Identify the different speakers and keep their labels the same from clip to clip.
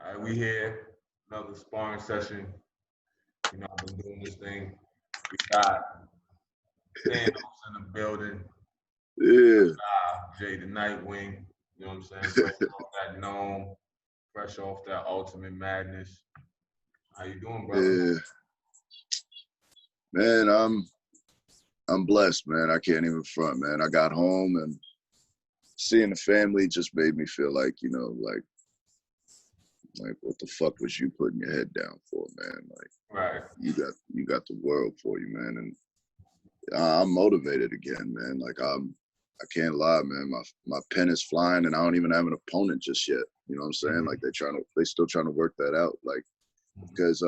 Speaker 1: All right, we here. Another sparring session. I've been doing this thing. We got Thanos in the building.
Speaker 2: Yeah.
Speaker 1: Jey The NiteWing. You know what I'm saying? Fresh off that gnome. Fresh off that ultimate madness. How you doing, brother?
Speaker 2: Yeah. Man, I'm blessed, man. I can't even front, man. I got home and seeing the family just made me feel like, like what the fuck was you putting your head down for, man? Like
Speaker 1: Right.
Speaker 2: you got the world for you, man. And I'm motivated again, man. Like I can't lie, man. My pen is flying and I don't even have an opponent just yet. You know what I'm saying?
Speaker 1: Mm-hmm.
Speaker 2: Like they still trying to work that out. Like because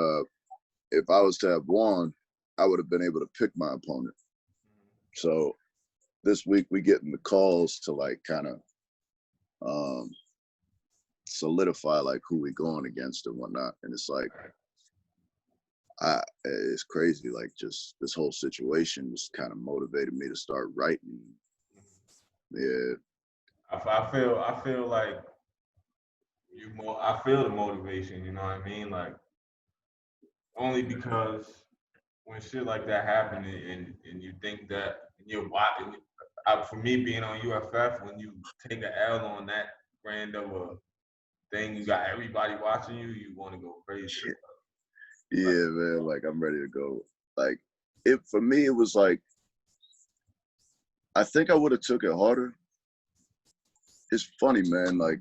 Speaker 2: if I was to have won, I would have been able to pick my opponent. So this week we getting the calls to like kind of solidify like who we going against and whatnot. And it's like it's crazy. Like just this whole situation just kind of motivated me to start writing. Yeah.
Speaker 1: I feel like I feel the motivation. You know what I mean? Like only because when shit like that happen and you think that you're watching, for me being on UFF, when you take an L on that brand of a thing, you got everybody watching you, you want to go crazy.
Speaker 2: Yeah, man. Like I'm ready to go. Like it for me, it was like I think I would have took it harder. It's funny, man. Like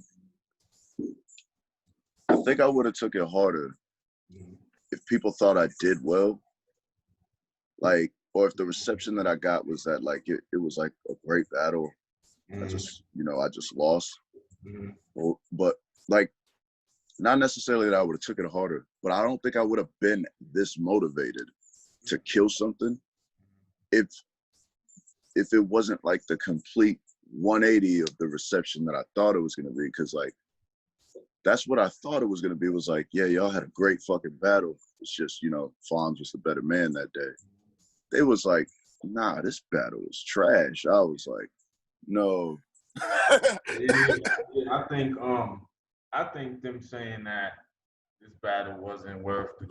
Speaker 2: I think I would have took it harder if people thought I did well. Like, or if the reception that I got was that like it was like a great battle. I just lost. But like not necessarily that I would have took it harder, but I don't think I would have been this motivated to kill something if it wasn't like the complete 180 of the reception that I thought it was gonna be. Cause like that's what I thought it was gonna be. It was like, yeah, y'all had a great fucking battle. It's just, Fonz was the better man that day. They was like, nah, this battle is trash. I was like, no.
Speaker 1: I think them saying that this battle wasn't worth the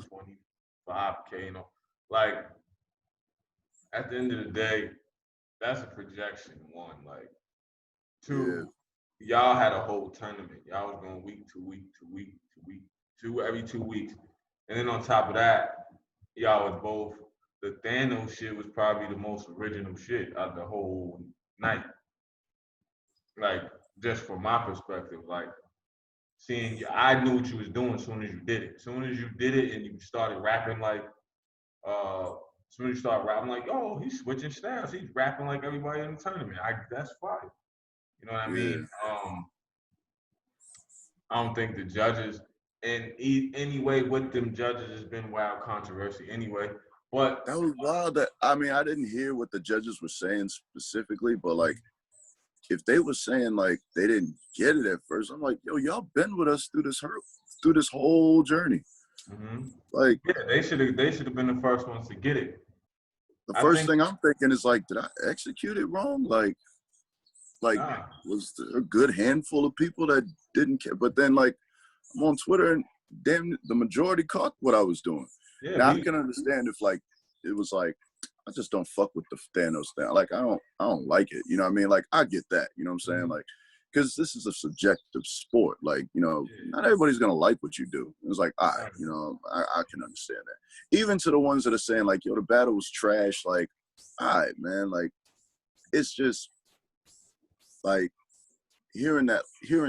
Speaker 1: 25K, like at the end of the day, that's a projection, one. Like two, y'all had a whole tournament. Y'all was going week to week to week to week, every 2 weeks. And then on top of that, y'all was both, the Thanos shit was probably the most original shit of the whole night. Like, just from my perspective, like, seeing you, I knew what you was doing as soon as you did it. As soon as you did it and you started rapping like, as soon as you start rapping, like, oh, he's switching styles. He's rapping like everybody in the tournament. That's fire. You know what I mean? I don't think the judges, and anyway, with them judges has been wild controversy anyway. But
Speaker 2: that was wild. That I mean, I didn't hear what the judges were saying specifically, but like, if they were saying like they didn't get it at first, I'm like, yo, y'all been with us through this whole journey. Like,
Speaker 1: yeah, they should have been the first ones to get it.
Speaker 2: The first thing I'm thinking is like, did I execute it wrong? Like was there a good handful of people that didn't care? But then like I'm on Twitter and damn, the majority caught what I was doing. Yeah, now I can understand if like it was like I just don't fuck with the Thanos thing. Like I don't like it. You know what I mean? Like I get that. You know what I'm saying? Like because this is a subjective sport. Like not everybody's gonna like what you do. It's like all right, I can understand that. Even to the ones that are saying like, yo, the battle was trash. Like, all right, man. Like it's just like hearing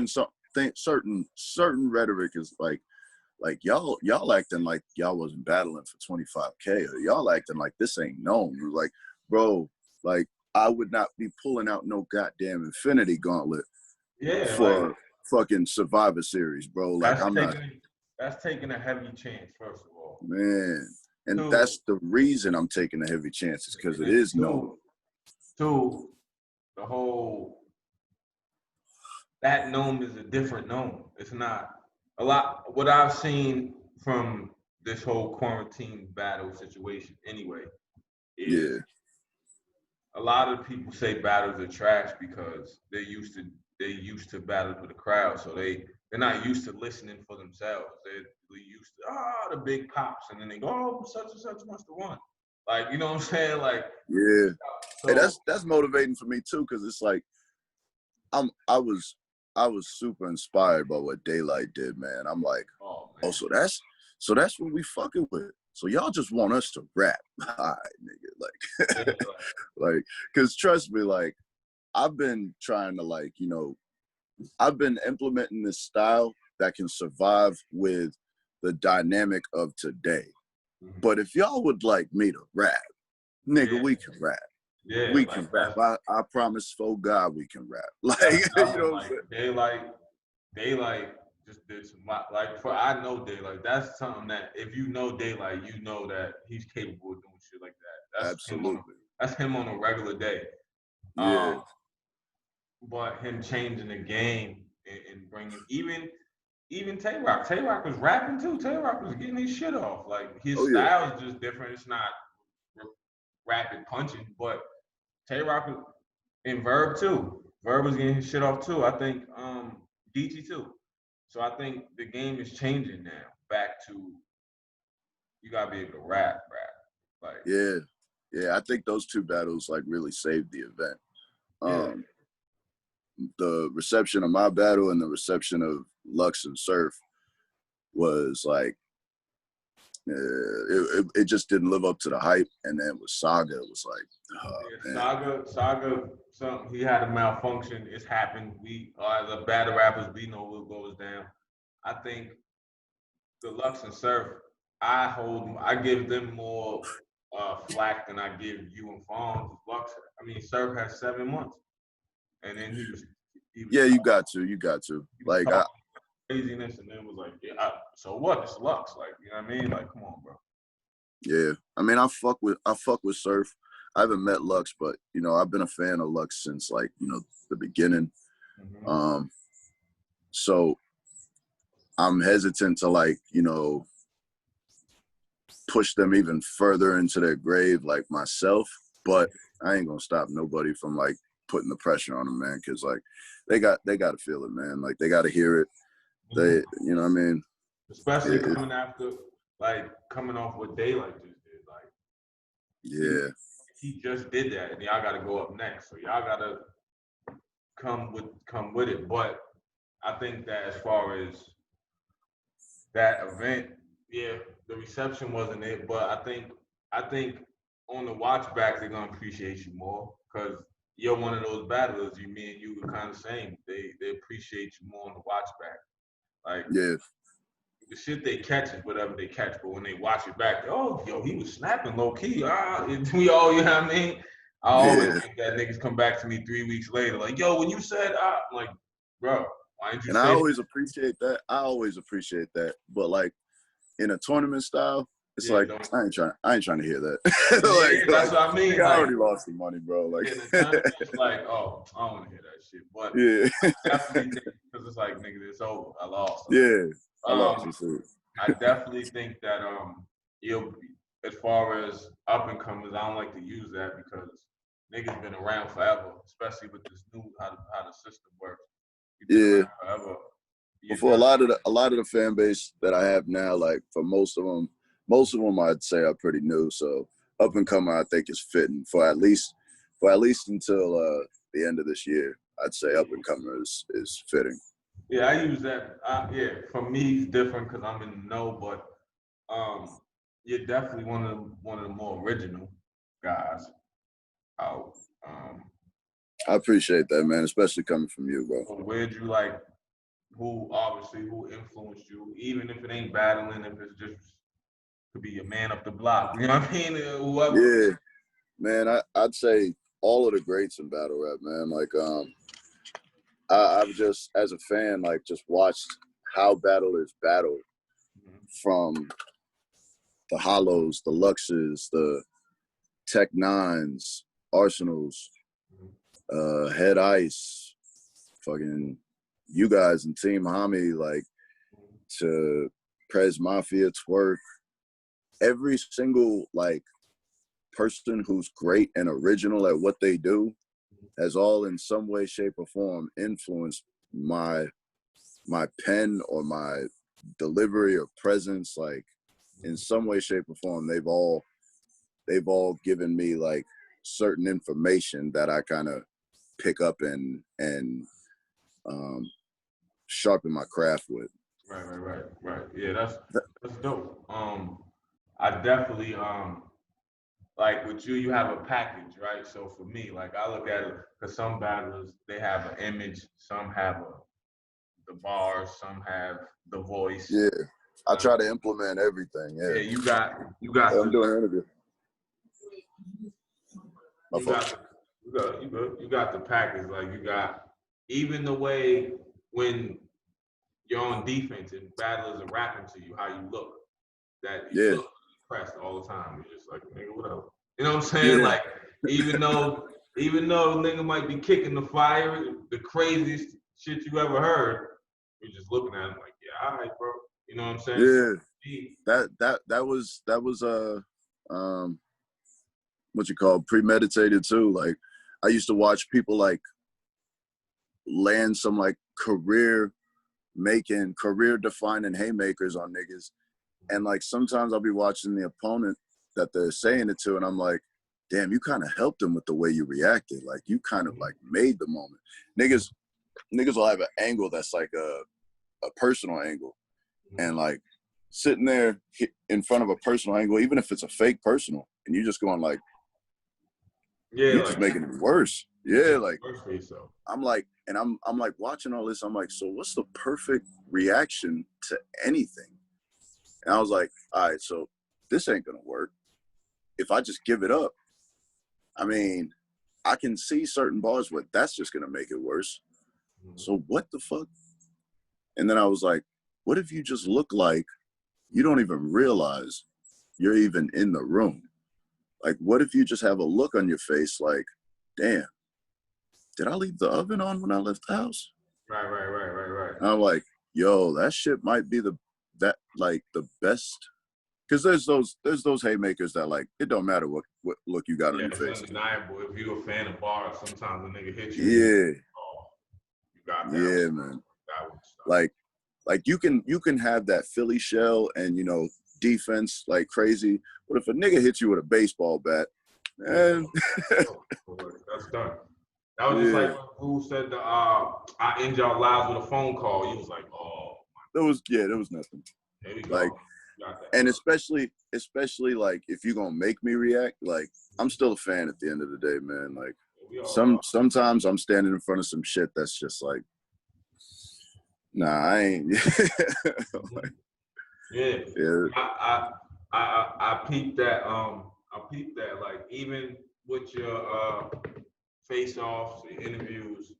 Speaker 2: something certain rhetoric is like y'all acting like y'all wasn't battling for 25K, or y'all acting like this ain't known. Like, bro, like I would not be pulling out no goddamn Infinity Gauntlet for like, fucking Survivor Series, bro. Like
Speaker 1: that's taking a heavy chance, first of all.
Speaker 2: Man. And that's the reason I'm taking a heavy chance, is because it is known.
Speaker 1: Two, the whole that gnome is a different gnome. It's not a lot. What I've seen from this whole quarantine battle situation, anyway, is a lot of people say battles are trash because they used to battle with the crowd, so they they're not used to listening for themselves. They're used to the big pops, and then they go, oh, such and such must have won. Like, you know what I'm saying? Like,
Speaker 2: yeah.
Speaker 1: so
Speaker 2: Hey, that's motivating for me too, because it's like I was super inspired by what Daylight did, man. I'm like, oh, so that's what we fucking with. So y'all just want us to rap, all right, nigga, like, like, cause trust me, like, I've been trying to, like, you know, I've been implementing this style that can survive with the dynamic of today. But if y'all would like me to rap, nigga, we can rap.
Speaker 1: Yeah,
Speaker 2: we can rap. I promise, for God, we can rap. Like, you know what I'm saying?
Speaker 1: Daylight just did some, like, for I know Daylight. That's something that if you know Daylight, you know that he's capable of doing shit like that. That's
Speaker 2: Absolutely.
Speaker 1: That's him on a regular day.
Speaker 2: Yeah.
Speaker 1: But him changing the game and bringing even Tay Rock. Tay Rock was rapping too. Tay Rock was getting his shit off. Like, his style is just different. It's not rapid punching, but Tay Rock was in Verb too. Verb was getting his shit off too. I think DT too. So I think the game is changing now. Back to, you gotta be able to rap. Like,
Speaker 2: yeah. I think those two battles like really saved the event. The reception of my battle and the reception of Lux and Surf was like, it just didn't live up to the hype. And then with Saga, it was like,
Speaker 1: Saga, something, he had a malfunction. It's happened. We, as a battle rappers, we know what goes down. I think the Lux and Surf, I give them more flack than I give you and Fawn. Surf has 7 months, and then he was
Speaker 2: yeah, you got to. Like,
Speaker 1: craziness, and then was like, yeah, so what? It's Lux, like, you know what I mean? Like, come on, bro.
Speaker 2: Yeah, I mean, I fuck with Surf. I haven't met Lux, but you know, I've been a fan of Lux since, like, you know, the beginning. So I'm hesitant to, like, you know, push them even further into their grave, like myself. But I ain't gonna stop nobody from, like, putting the pressure on them, man, because, like, they got to feel it, man. Like, they got to hear it. They, you know what I mean?
Speaker 1: Especially coming off what Daylight just did. Like,
Speaker 2: yeah,
Speaker 1: he just did that, and y'all got to go up next. So y'all got to come with it. But I think that as far as that event, yeah, the reception wasn't it. But I think on the watch back, they're gonna appreciate you more, because you're one of those battlers. Me and you were kind of saying they appreciate you more on the watch back. Like,
Speaker 2: yeah.
Speaker 1: The shit they catch is whatever they catch, but when they watch it back, oh, yo, he was snapping low key. We all, you know what I mean? I always think that niggas come back to me 3 weeks later, like, yo, when you said, I'm like, bro, why didn't you say?
Speaker 2: And I always appreciate that. But, like, in a tournament style, it's like, I ain't trying to hear that.
Speaker 1: That's what I mean.
Speaker 2: I already lost the money, bro. Like,
Speaker 1: it's like, oh, I don't want to hear that shit. But I definitely think, because it's like, nigga, it's over. I lost.
Speaker 2: I lost the shit.
Speaker 1: I definitely think that you'll be, as far as up and comers, I don't like to use that because niggas been around forever, especially with this new how the system works. Forever.
Speaker 2: But for a lot of the fan base that I have now, like, for most of them I'd say are pretty new. So up and comer, I think, is fitting for at least until the end of this year. I'd say up and comer is fitting.
Speaker 1: Yeah, I use that. For me, it's different because I'm in the know, but you're definitely one of the more original guys out.
Speaker 2: I appreciate that, man, especially coming from you, bro.
Speaker 1: So where'd you, like, who influenced you, even if it ain't battling, if it's just could be your man up the block, you know what I mean? Whoever.
Speaker 2: Yeah, man, I'd say all of the greats in battle rap, man. Like, I've just, as a fan, like, just watched how battlers battle from the Hollows, the Luxes, the Tech Nines, Arsenals, Head Ice, fucking you guys and Team Hami, like, to Prez Mafia, Twerk. Every single, like, person who's great and original at what they do has all in some way, shape, or form influenced my my pen or my delivery or presence, like in some way, shape, or form, they've all given me like certain information that I kind of pick up and sharpen my craft with.
Speaker 1: Right. Yeah, that's dope. I definitely like with you, you have a package, right? So for me, like I look at it, because some battlers they have an image, some have the bars, some have the voice.
Speaker 2: Yeah, I try to implement everything. Yeah,
Speaker 1: you got
Speaker 2: I'm doing an interview.
Speaker 1: You got the package. Like you got even the way when you're on defense and battlers are rapping to you, how you look. That you look impressed all the time. You're just like, nigga, what up? You know what I'm saying?
Speaker 2: Yeah.
Speaker 1: Like, even though nigga might be kicking the fire, the craziest shit you ever heard, you're just looking at him like, yeah, all right, bro. You know what I'm saying?
Speaker 2: Yeah. That was what you call premeditated too. Like I used to watch people like land some like career defining haymakers on niggas. And like sometimes I'll be watching the opponent that they're saying it to, and I'm like, damn, you kind of helped them with the way you reacted. Like you kind of like made the moment. Niggas will have an angle that's like a personal angle. And like sitting there in front of a personal angle, even if it's a fake personal, and you just going like, you're like, just making it worse. Yeah, like I'm like, and I'm like watching all this. I'm like, so what's the perfect reaction to anything? And I was like, all right, so this ain't gonna work. If I just give it up, I mean, I can see certain bars where that's just gonna make it worse. So what the fuck? And then I was like, what if you just look like you don't even realize you're even in the room? Like, what if you just have a look on your face like, damn, did I leave the oven on when I left the house?
Speaker 1: Right.
Speaker 2: And I'm like, yo, that shit might be the best. Because there's those haymakers that like, it don't matter what look you got on your face.
Speaker 1: It's undeniable. If you're a fan of bars, sometimes a nigga hits you.
Speaker 2: Yeah.
Speaker 1: You got that.
Speaker 2: Yeah, man. Like you can have that Philly shell and, you know, defense like crazy. But if a nigga hits you with a baseball bat, man.
Speaker 1: That's done. That was just like who said I end y'all lives with a phone call. He was like, oh.
Speaker 2: There was nothing.
Speaker 1: There we go.
Speaker 2: Like, and especially like if you're gonna make me react, like I'm still a fan at the end of the day, man. Like sometimes I'm standing in front of some shit that's just like, nah, I ain't. Like,
Speaker 1: I peeped that. I peeped that. Like even with your face-offs, your interviews,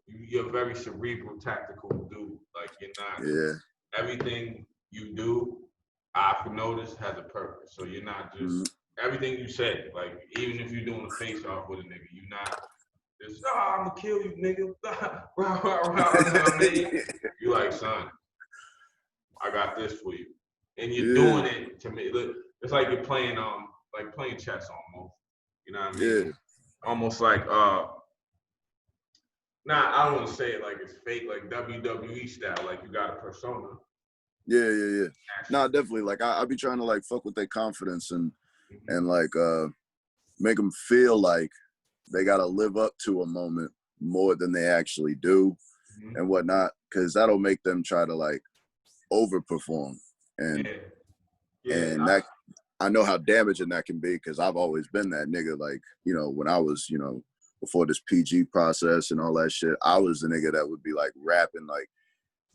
Speaker 1: you're very cerebral, tactical dude. Like you're not. Everything you do, I've noticed, has a purpose. So you're not just everything you say. Like even if you're doing a face-off with a nigga, you're not just I'm gonna kill you, nigga. You know what I mean? You like, son, I got this for you, and you're doing it to me. Look, it's like you're playing playing chess almost. You know what I mean? Almost like I don't want to say it like it's fake, like WWE style, like you got a persona.
Speaker 2: Yeah. Nah, definitely. Like I be trying to like fuck with their confidence and like make them feel like they gotta live up to a moment more than they actually do and whatnot, because that'll make them try to like overperform and that I know how damaging that can be, because I've always been that nigga. Like, you know, when I was, you know, before this PG process and all that shit, I was the nigga that would be like rapping like,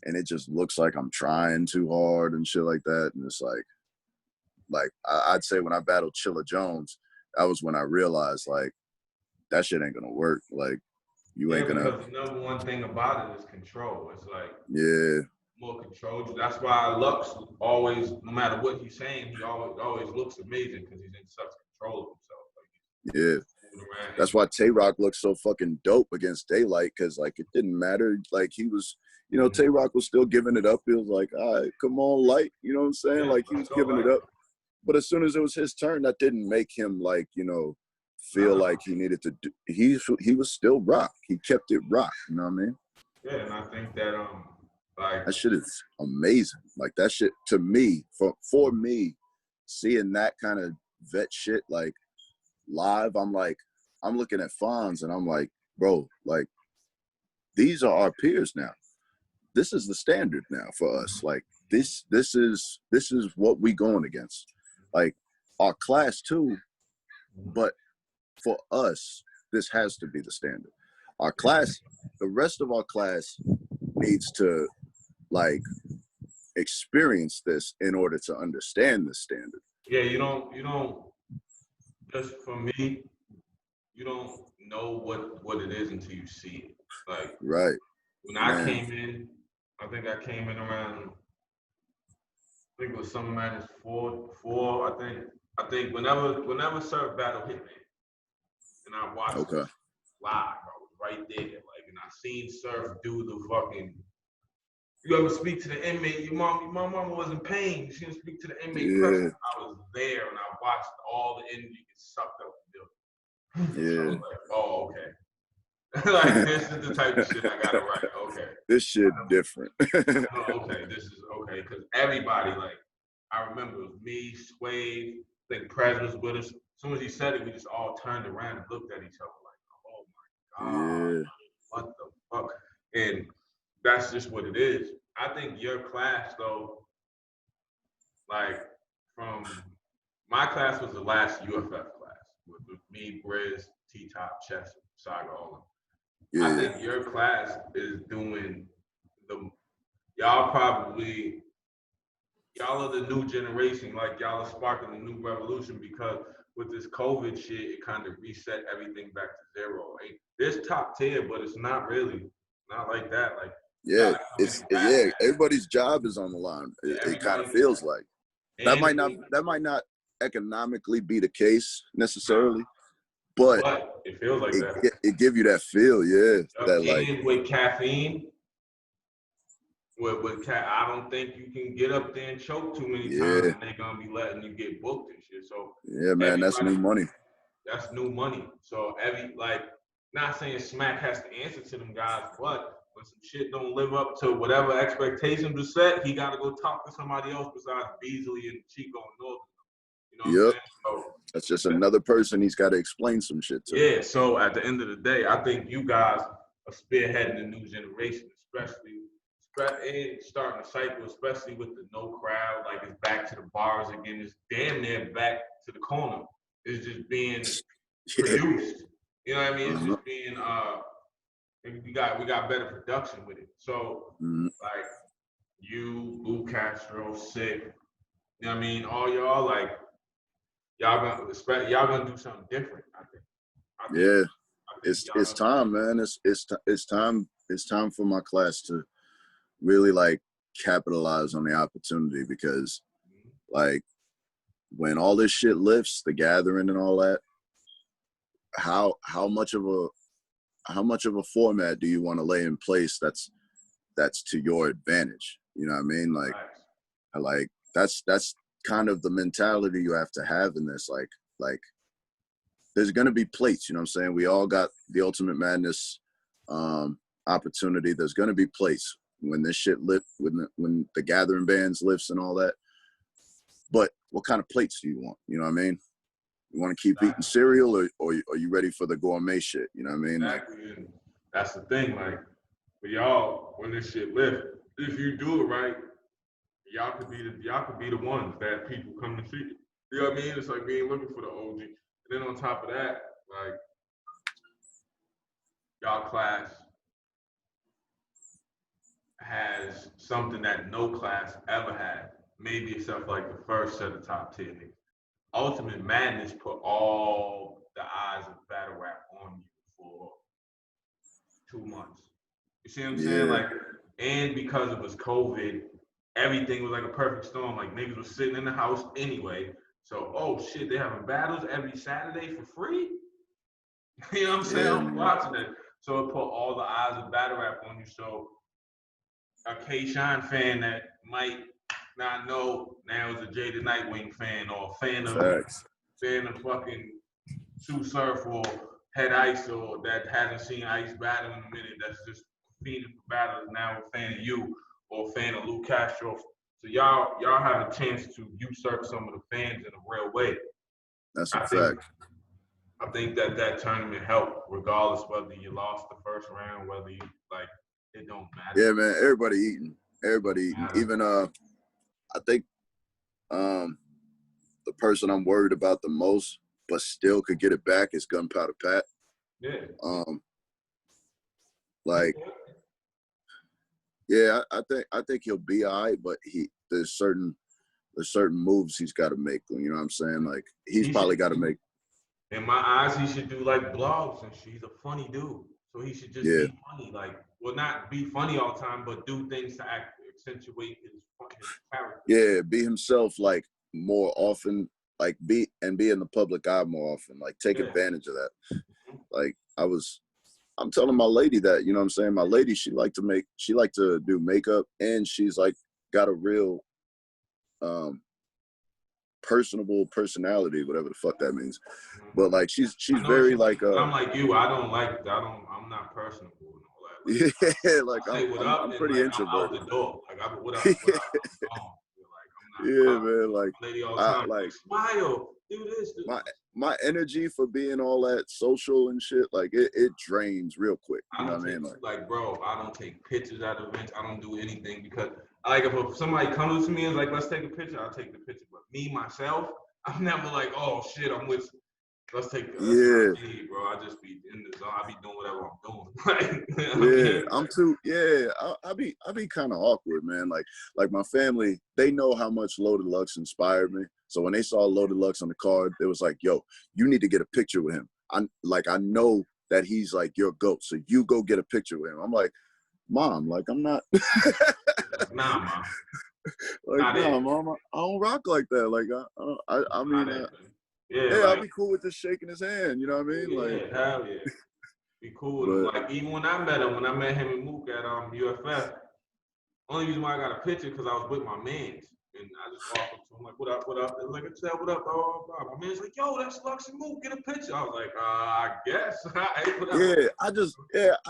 Speaker 2: and it just looks like I'm trying too hard and shit like that. And it's like I'd say when I battled Chilla Jones, that was when I realized like that shit ain't gonna work. Like you ain't gonna.
Speaker 1: Because the number one thing about it is control. It's like more control. That's why Lux always, no matter what he's saying, he always looks amazing because he's in such control of himself. Like,
Speaker 2: that's why Tay-Rock looks so fucking dope against Daylight, because like it didn't matter. Like he was, you know, Tay-Rock was still giving it up. He was like, all right, come on, Light. You know what I'm saying? Like he was giving it up. But as soon as it was his turn, that didn't make him like, you know, feel like he needed to do. He was still rock. He kept it rock. You know what I mean?
Speaker 1: Yeah, and I think that Like
Speaker 2: that shit is amazing. Like that shit to me, for me, seeing that kind of vet shit like live, I'm looking at Fonz and I'm like, bro, like these are our peers now. This is the standard now for us. Like this is what we going against. Like our class too, but for us, this has to be the standard. Our class, the rest of our class needs to like experience this in order to understand the standard.
Speaker 1: Yeah, you don't just for me, you don't know what it is until you see it. Like
Speaker 2: Right.
Speaker 1: when I came in, I think I came in around I think it was Summer Madness 4. I think whenever Surf Battle hit me, and I watched it live, I was right there. Like, and I seen Surf do the fucking. You ever speak to the inmate? My mama was in pain. She didn't speak to the inmate.
Speaker 2: Yeah.
Speaker 1: I was there and I watched all the energy get sucked up the building.
Speaker 2: Yeah.
Speaker 1: So I was like, oh, okay. Like this is the type of shit I gotta write. Okay.
Speaker 2: This shit different.
Speaker 1: Oh, okay, this is okay. Because everybody, like, I remember it was me, Swave, I think Prez was with us. As soon as he said it, we just all turned around and looked at each other like, oh my God,
Speaker 2: Yeah.
Speaker 1: what the fuck? And that's just what it is. I think your class, though, like, from my class was the last UFF class with me, Briz, T-Top, Chess, Saga, all of them. I think your class is doing y'all are the new generation, like y'all are sparking a new revolution because with this COVID shit, it kind of reset everything back to zero. Like, there's top tier, but it's not really, not like that. Like,
Speaker 2: everybody's job is on the line. It kind of feels like that might not economically be the case necessarily, but
Speaker 1: it feels like that.
Speaker 2: It give you that feel, that like
Speaker 1: with caffeine. I don't think you can get up there and choke too many times, and they're gonna be letting you get booked and shit. So
Speaker 2: man, that's new money.
Speaker 1: That's new money. So not saying Smack has to answer to them guys, but when some shit don't live up to whatever expectations were set, he got to go talk to somebody else besides Beasley and Chico and Northern. You know what I'm saying? So
Speaker 2: that's just another person he's got to explain some shit to.
Speaker 1: Yeah. So at the end of the day, I think you guys are spearheading the new generation, especially starting the cycle, especially with the no crowd. Like it's back to the bars again. It's damn near back to the corner. It's just being produced. You know what I mean? It's just being we got better production with it. So like you, Lou Castro, Sick, you know what I mean? All y'all like y'all gonna do something different, I think.
Speaker 2: It's time, man. It's time for my class to really like capitalize on the opportunity because like when all this shit lifts, the gathering and all that, how much of a format do you want to lay in place that's to your advantage? You know what I mean? Like that's kind of the mentality you have to have in this. Like there's gonna be plates, you know what I'm saying? We all got the Ultimate Madness opportunity. There's gonna be plates when this shit lift, when the gathering bands lifts and all that. But what kind of plates do you want? You know what I mean? You want to keep eating cereal, or are you ready for the gourmet shit? You know what I mean?
Speaker 1: Exactly. Like, that's the thing. Like, for y'all, when this shit lift, if you do it right, y'all could be the ones that people come to see. You know what I mean? It's like being looking for the OG. And then on top of that, like, y'all class has something that no class ever had, maybe except for like the first set of top 10 niggas. Ultimate Madness put all the eyes of battle rap on you for 2 months. You see what I'm saying? Like, and because it was COVID, everything was like a perfect storm. Like niggas was sitting in the house anyway. So, oh shit, they having battles every Saturday for free? You know what I'm saying? I'm watching it. So it put all the eyes of battle rap on you. So a K-Shine fan that might not know now is a Jey The NiteWing fan or a fan of fucking Sue Surf or Head Ice or that hasn't seen Ice battle in a minute, that's just fiending for battles now a fan of you, or a fan of Lou Castro. So y'all have a chance to usurp some of the fans in a real way.
Speaker 2: That's a fact.
Speaker 1: I think that tournament helped, regardless whether you lost the first round, whether you like it don't matter.
Speaker 2: Yeah, man. Everybody eating. Even I think the person I'm worried about the most, but still could get it back, is Gunpowder Pat.
Speaker 1: Yeah.
Speaker 2: Like, yeah, I think he'll be all right, but there's certain moves he's got to make. You know what I'm saying? Like, he's probably got to make.
Speaker 1: In my eyes, he should do like blogs and shit. He's a funny dude, so he should just be funny. Like, well, not be funny all the time, but do things to accentuate his character.
Speaker 2: Yeah, be himself, like, more often. Like, be in the public eye more often. Like, take advantage of that. Like, I'm telling my lady that, you know what I'm saying? My lady, she liked to do makeup, and she's like got a real personable personality, whatever the fuck that means. But like she's very like
Speaker 1: I'm like you, I'm not personable and all that.
Speaker 2: Yeah, like I'm pretty introverted.
Speaker 1: I'm out the door. Like, what up? I'm gone. Like, I'm not
Speaker 2: man, like
Speaker 1: lady all the time. Like, smile, do this.
Speaker 2: My energy for being all that social and shit, like it drains real quick. You know what I mean?
Speaker 1: Like, bro, I don't take pictures at events. I don't do anything because, like, if somebody comes to me and is like, let's take a picture, I'll take the picture. But me, myself, I'm never like, oh shit, let's take a picture. Bro, I just be in the zone. I be doing whatever I'm doing.
Speaker 2: I'm too. Yeah, I be kind of awkward, man. Like my family, they know how much Loaded Lux inspired me. So when they saw Loaded Lux on the card, it was like, yo, you need to get a picture with him. I know that he's like your GOAT, so you go get a picture with him. I'm like, Mom, like, I'm not.
Speaker 1: Nah, Mom.
Speaker 2: Like, nah, Mom, I don't rock like that. Like, I mean, I'll be cool with just shaking his hand. You know what I mean? Like,
Speaker 1: hell yeah. Be cool. Like, even when I met him and Mook at UFF, only reason why I got a picture because I was with my mans. And I just walked up to him like, what up? And like, I said, what up? My man's like, yo, that's Lux and Mook. Get a picture. I was like, I guess.
Speaker 2: I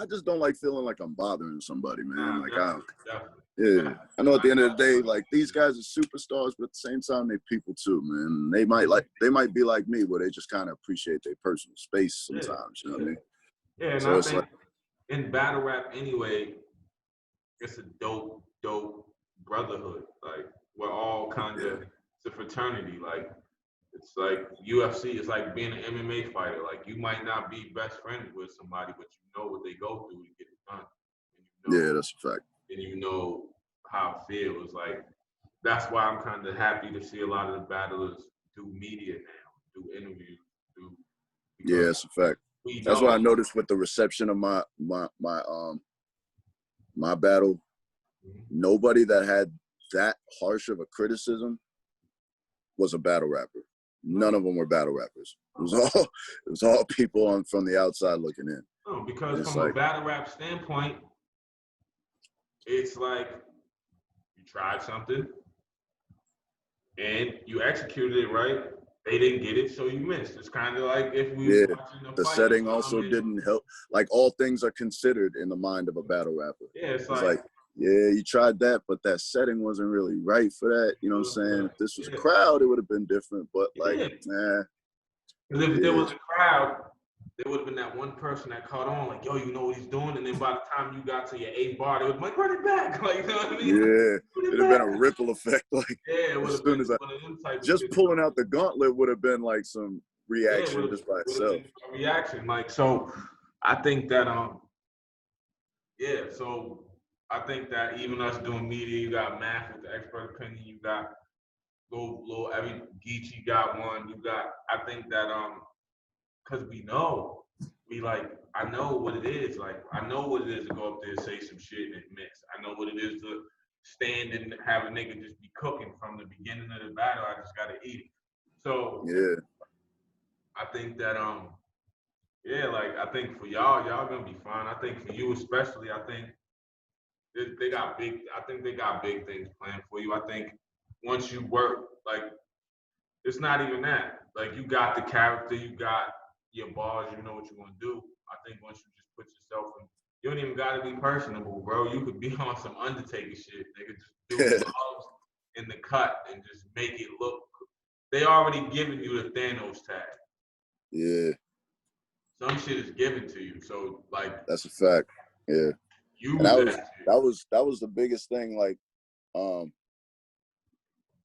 Speaker 2: just don't like feeling like I'm bothering somebody, man.
Speaker 1: Definitely.
Speaker 2: I know at the end of the day, like, these guys are superstars, but at the same time, they're people too, man. They might be like me, where they just kind of appreciate their personal space sometimes. You know what I mean?
Speaker 1: Yeah, and so I think in battle rap anyway, it's a dope brotherhood. Like, we're all kind of, it's a fraternity. Like, it's like UFC, it's like being an MMA fighter. Like, you might not be best friends with somebody, but you know what they go through to get it done.
Speaker 2: And that's a fact.
Speaker 1: And you know how it feels. Like, that's why I'm kind of happy to see a lot of the battlers do media now, do interviews,
Speaker 2: that's a fact. That's what I noticed with the reception of my battle. Nobody that had that harsh of a criticism was a battle rapper. None of them were battle rappers. It was all people from the outside looking in.
Speaker 1: No, because from a battle rap standpoint, it's like you tried something and you executed it right. They didn't get it, so you missed. It's kind of like if we were watching a
Speaker 2: the
Speaker 1: fight,
Speaker 2: setting also didn't help. Like, all things are considered in the mind of a battle rapper.
Speaker 1: Yeah, it's
Speaker 2: like, yeah, you tried that, but that setting wasn't really right for that. You know what I'm saying? If this was a crowd, it would have been different. But like, nah.
Speaker 1: Because if there was a crowd, there would have been that one person that caught on, like, yo, you know what he's doing? And then by the time you got to your 8th bar, they would be like, run it back. Like, you know what I mean?
Speaker 2: Yeah, it'd have been a ripple effect. Like,
Speaker 1: it would have been one of them types
Speaker 2: just pulling out the gauntlet would have been like some reaction just by itself.
Speaker 1: A reaction. Like, so I think that, so I think that even us doing media, you got Math with the expert opinion, you got every Geechee got one, I think that, because we know, I know what it is. Like, I know what it is to go up there and say some shit and miss. I know what it is to stand and have a nigga just be cooking from the beginning of the battle. I just gotta eat it. So I think that I think for y'all gonna be fine. I think for you especially, I think they got big things planned for you. I think once you work, like, it's not even that. Like, you got the character, you got your bars, you know what you want to do. I think once you just put yourself You don't even gotta be personable, bro. You could be on some Undertaker shit. They could just do gloves in the cut and just make it look. They already given you the Thanos tag.
Speaker 2: Yeah.
Speaker 1: Some shit is given to you, so like.
Speaker 2: That's a fact. Yeah.
Speaker 1: Use
Speaker 2: And
Speaker 1: that
Speaker 2: was the biggest thing. Like,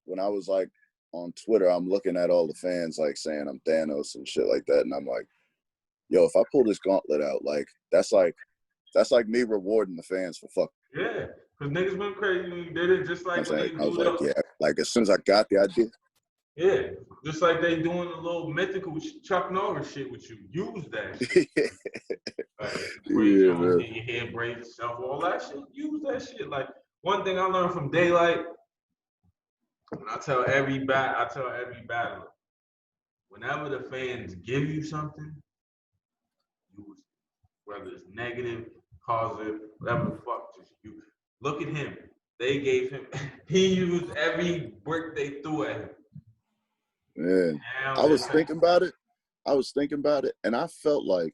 Speaker 2: when I was like on Twitter, I'm looking at all the fans like saying I'm Thanos and shit like that, and I'm like, yo, if I pull this gauntlet out, like that's like me rewarding the fans for fuck.
Speaker 1: Yeah, because niggas went crazy when you did it, just like when they do
Speaker 2: I was like, yeah, like as soon as I got the idea.
Speaker 1: Yeah, just like they doing a little mythical Chuck Norris shit with you. Use that shit. Braid your own hair, your hair braid yourself, all that shit. Use that shit. Like one thing I learned from Daylight, and I tell every battler, whenever the fans give you something, use it. Whether it's negative, positive, whatever the fuck, just use it. Look at him. They gave him, he used every brick they threw at him.
Speaker 2: Man, I was thinking about it, and I felt like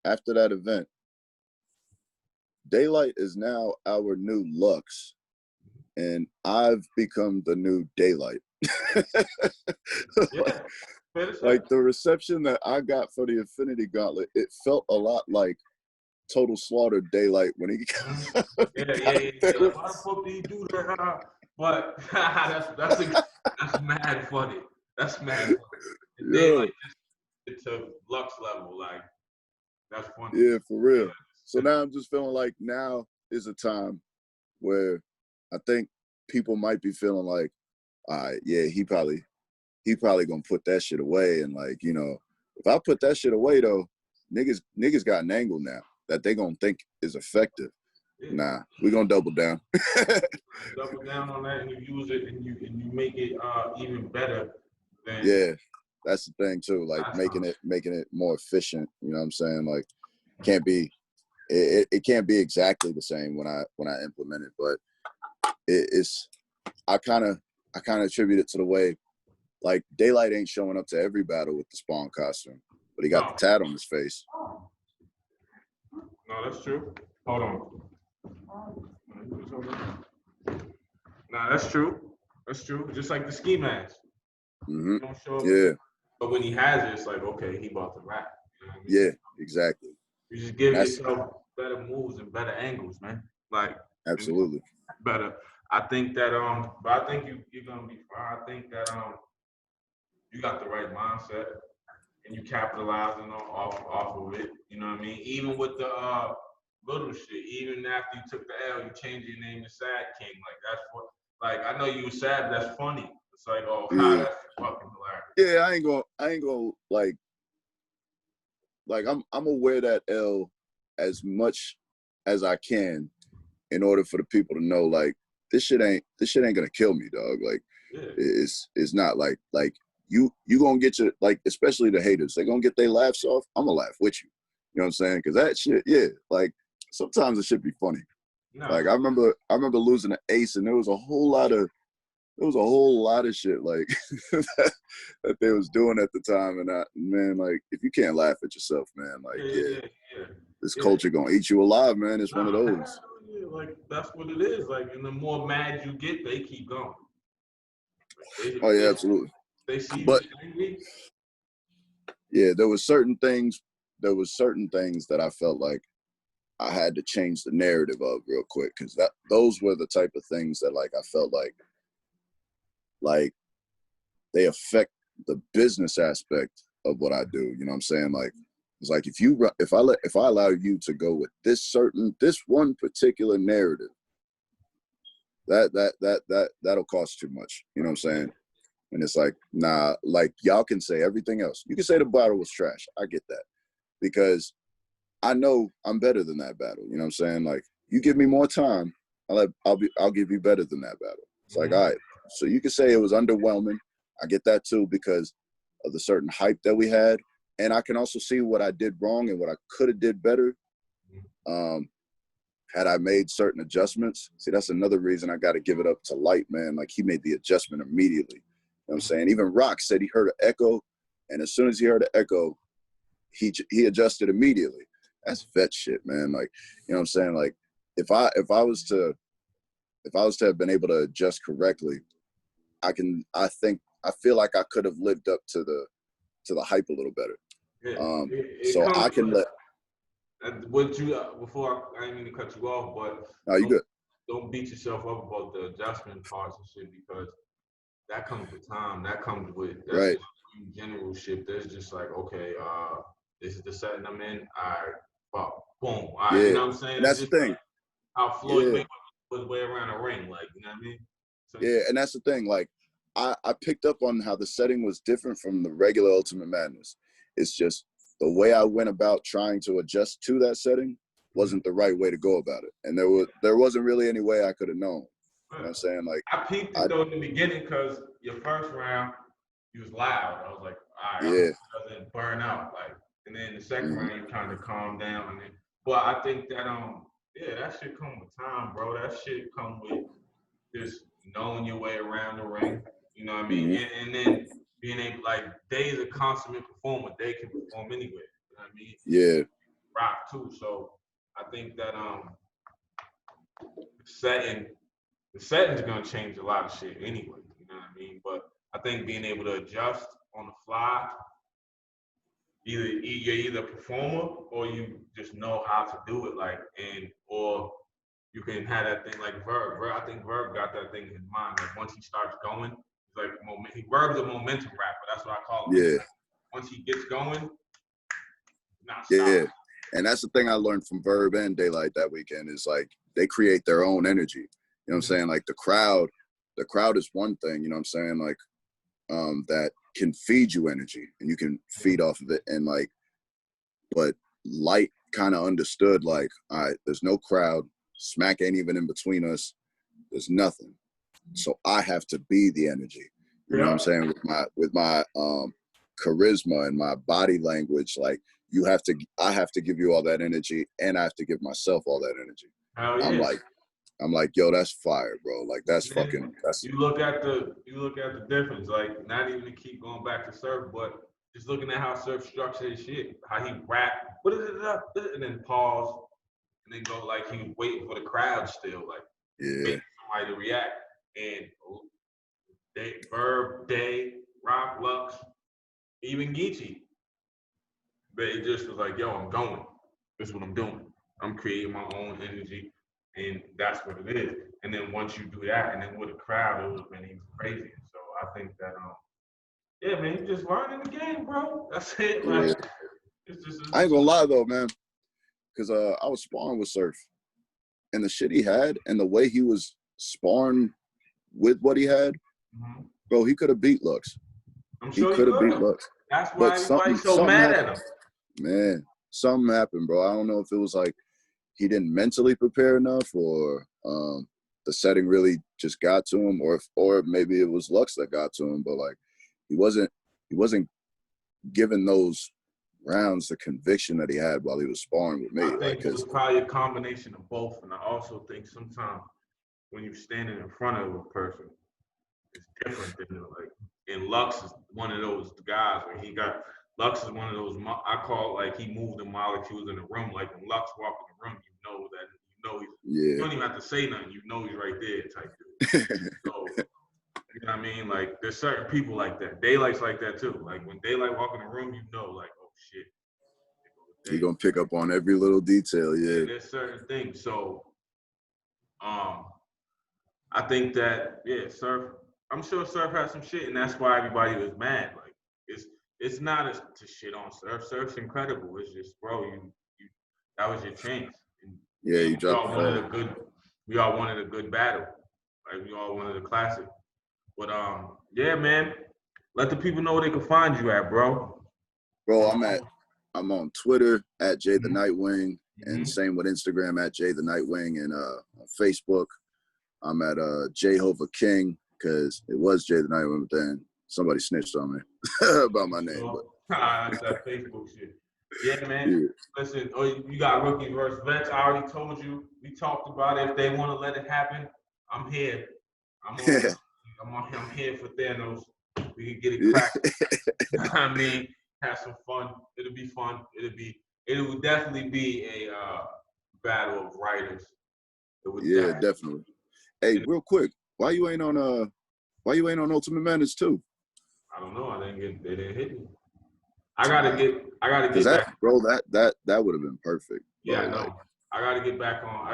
Speaker 2: after that event, Daylight is now our new Lux, and I've become the new Daylight. Like the reception that I got for the Infinity Gauntlet, it felt a lot like Total Slaughter Daylight when he got
Speaker 1: yeah. Like, why the fuck do you do that? But that's mad funny. That's mad funny. Daylight just to Lux level, like that's funny.
Speaker 2: Yeah, for real. Yeah. So now I'm just feeling like now is a time where I think people might be feeling like, all right, yeah, he probably gonna put that shit away. And like, you know, if I put that shit away though, niggas got an angle now that they gonna think is effective. Yeah. Nah, we gonna double down.
Speaker 1: Double down on that, and you use it, and you make it even better.
Speaker 2: Yeah, that's the thing too. Like making it more efficient. You know what I'm saying? Like, it can't be exactly the same when I implement it, but it's I kind of attribute it to the way like Daylight ain't showing up to every battle with the Spawn costume, but he got the tat on his face.
Speaker 1: No, that's true. Hold on. Nah, that's true. That's true. Just like the ski mask.
Speaker 2: Mm-hmm.
Speaker 1: Don't show up,
Speaker 2: yeah.
Speaker 1: But when he has it, it's like, okay, he about to rap. You know what I mean?
Speaker 2: Yeah, exactly.
Speaker 1: You just give yourself better moves and better angles, man. Like
Speaker 2: absolutely
Speaker 1: better. I think that but I think you're gonna be fine. I think that you got the right mindset and you capitalizing off of it. You know what I mean? Even with the little shit, even after you took the L, you changed your name to Sad King. Like that's what. Like I know you were sad. That's funny. It's like, oh,
Speaker 2: yeah.
Speaker 1: That's fucking hilarious.
Speaker 2: Yeah, I ain't gonna like I'm aware that L as much as I can in order for the people to know like this shit ain't gonna kill me, dog. Like it's not like you gonna get your like especially the haters, they gonna get their laughs off. I'm gonna laugh with you. You know what I'm saying? Cause that shit, yeah, like sometimes it should be funny. No. Like I remember losing an ace and there was a whole lot of shit like that they was doing at the time, and man, like if you can't laugh at yourself, man, like this culture gonna eat you alive, man. It's one of those.
Speaker 1: Like that's what it is. Like, and the more mad you get, they keep going.
Speaker 2: Absolutely.
Speaker 1: They see you angry.
Speaker 2: Yeah, there was certain things that I felt like I had to change the narrative of real quick because those were the type of things that like I felt like they affect the business aspect of what I do. You know what I'm saying? Like it's like if I allow you to go with this one particular narrative, that'll cost too much. You know what I'm saying? And it's like, nah, like y'all can say everything else. You can say the battle was trash. I get that. Because I know I'm better than that battle. You know what I'm saying? Like you give me more time, I'll give you better than that battle. It's like, all right. So you can say it was underwhelming. I get that too because of the certain hype that we had. And I can also see what I did wrong and what I could have did better. Had I made certain adjustments. See, that's another reason I got to give it up to Light, man. Like he made the adjustment immediately. You know what I'm saying? Even Rock said he heard an echo. And as soon as he heard an echo, he adjusted immediately. That's vet shit, man. Like, you know what I'm saying? Like, if I was to have been able to adjust correctly, I feel like I could have lived up to the hype a little better.
Speaker 1: Yeah,
Speaker 2: so I can let.
Speaker 1: What you before I didn't mean to cut you off, but
Speaker 2: No, you good.
Speaker 1: Don't beat yourself up about the adjustment parts and shit, because that comes with time. That comes with
Speaker 2: Right.
Speaker 1: Just general shit. There's just like, okay, this is the setting I'm in. All right, fuck, boom. All right, you know what I'm saying?
Speaker 2: And that's the thing.
Speaker 1: How Floyd Mayweather was way around the ring, like, you know what I mean? So,
Speaker 2: yeah, and that's the thing. Like, I picked up on how the setting was different from the regular Ultimate Madness. It's just the way I went about trying to adjust to that setting wasn't the right way to go about it, and there wasn't really any way I could have known. You know what I'm saying? Like,
Speaker 1: I peaked it though in the beginning, because your first round, you was loud. I was like, all right,
Speaker 2: yeah,
Speaker 1: doesn't burn out, like, and then the second round you kind of calm down, and then, but I think that that shit come with time, bro. That shit come with just knowing your way around the ring. You know what I mean? And then being able, like, Day is a consummate performer. Day can perform anywhere. You know what I mean?
Speaker 2: Yeah.
Speaker 1: Rock too. So I think that the setting's gonna change a lot of shit anyway. You know what I mean? But I think being able to adjust on the fly, you're either a performer or you just know how to do it, like, or you can have that thing like Verb. I think Verb got that thing in his mind. Like, once he starts going, he's like, Verb's a momentum rapper. That's what I call him.
Speaker 2: Yeah.
Speaker 1: Once he gets going, not stop.
Speaker 2: Yeah. And that's the thing I learned from Verb and Daylight that weekend is, like, they create their own energy. You know what I'm saying? Like, the crowd is one thing, you know what I'm saying? Like, that can feed you energy and you can feed off of it. And, like, but Light kind of understood, like, all right, there's no crowd. Smack ain't even in between us. There's nothing. So I have to be the energy. You know what I'm saying? With my charisma and my body language, like, I have to give you all that energy, and I have to give myself all that energy.
Speaker 1: Hell yeah.
Speaker 2: I'm like, yo, that's fire, bro. Like, that's fucking.
Speaker 1: You look at the difference. Like, not even to keep going back to Surf, but just looking at how Surf structured his shit, how he rap, and then pause, and then go, like, he was waiting for the crowd still, like, waiting for somebody to react. And Verb, Day, Rock, Lux, even Geechee, but it just was like, yo, I'm going. This is what I'm doing. I'm creating my own energy, and that's what it is. And then once you do that, and then with a crowd, it would have been even crazier. So I think that, yeah, man, you just learning the game, bro. That's it. Like, it's just.
Speaker 2: I ain't gonna lie though, man, because I was sparring with Surf, and the shit he had, and the way he was sparring with what he had, bro, he could have beat Lux.
Speaker 1: He could have beat Lux. That's why everybody's so mad at him.
Speaker 2: Man, something happened, bro. I don't know if it was like he didn't mentally prepare enough, or the setting really just got to him, or maybe it was Lux that got to him. But, like, he wasn't given those rounds the conviction that he had while he was sparring with me.
Speaker 1: I think it was probably a combination of both, and I also think sometimes when you're standing in front of a person, it's different than, like, and Lux is one of those guys where Lux is one of those, I call it, like, he moved the molecules in the room. Like, when Lux walk in the room, you don't even have to say nothing. You know he's right there type dude. So, you know what I mean? Like, there's certain people like that. Daylight's like that too. Like, when Daylight walk in the room, you know, like, oh shit.
Speaker 2: You're gonna pick up on every little detail, yeah.
Speaker 1: There's certain things. So, I think that, Surf, I'm sure Surf has some shit, and that's why everybody was mad. Like, it's not to shit on Surf. Surf's incredible. It's just, bro, you that was your chance. And
Speaker 2: you dropped
Speaker 1: we all wanted a good battle. Like, we all wanted a classic. But yeah, man, let the people know where they can find you at, bro.
Speaker 2: Bro, I'm on Twitter at Jey The NiteWing, and same with Instagram at Jey The NiteWing, and on Facebook I'm at Jehovah King, because it was Jey The NiteWing, but then somebody snitched on me about my name.
Speaker 1: That's that Facebook shit. Yeah, man. Yeah. Listen, you got Rookie versus Vets. I already told you. We talked about it. If they want to let it happen, I'm here. I'm here for Thanos. We can get it cracked. I mean, have some fun. It'll be fun. it would definitely be a battle of writers. It would
Speaker 2: Yeah, definitely. Hey, real quick, why you ain't on Ultimate Madness 2?
Speaker 1: I don't know. They didn't hit me. I gotta get back.
Speaker 2: Bro, that would have been perfect.
Speaker 1: Yeah,
Speaker 2: bro.
Speaker 1: I know. I gotta get back on.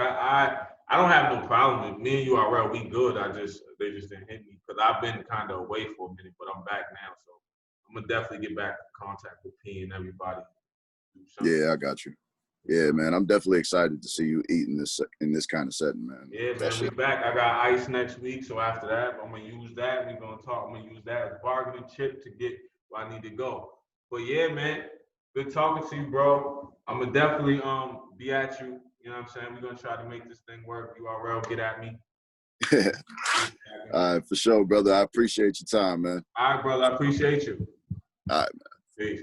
Speaker 1: I don't have no problem with me and URL. We good. They just didn't hit me because I've been kind of away for a minute, but I'm back now. So I'm gonna definitely get back in contact with P and everybody.
Speaker 2: Yeah, I got you. Yeah, man, I'm definitely excited to see you eating in this kind of setting, man.
Speaker 1: Yeah, man, we back. I got ice next week, so after that, I'm gonna use that. I'm gonna use that as bargaining chip to get where I need to go. But yeah, man, good talking to you, bro. I'm gonna definitely be at you. You know what I'm saying? We're gonna try to make this thing work. URL, get at me.
Speaker 2: All right, for sure, brother. I appreciate your time, man.
Speaker 1: All right, brother. I appreciate you.
Speaker 2: All right, man.
Speaker 1: Peace.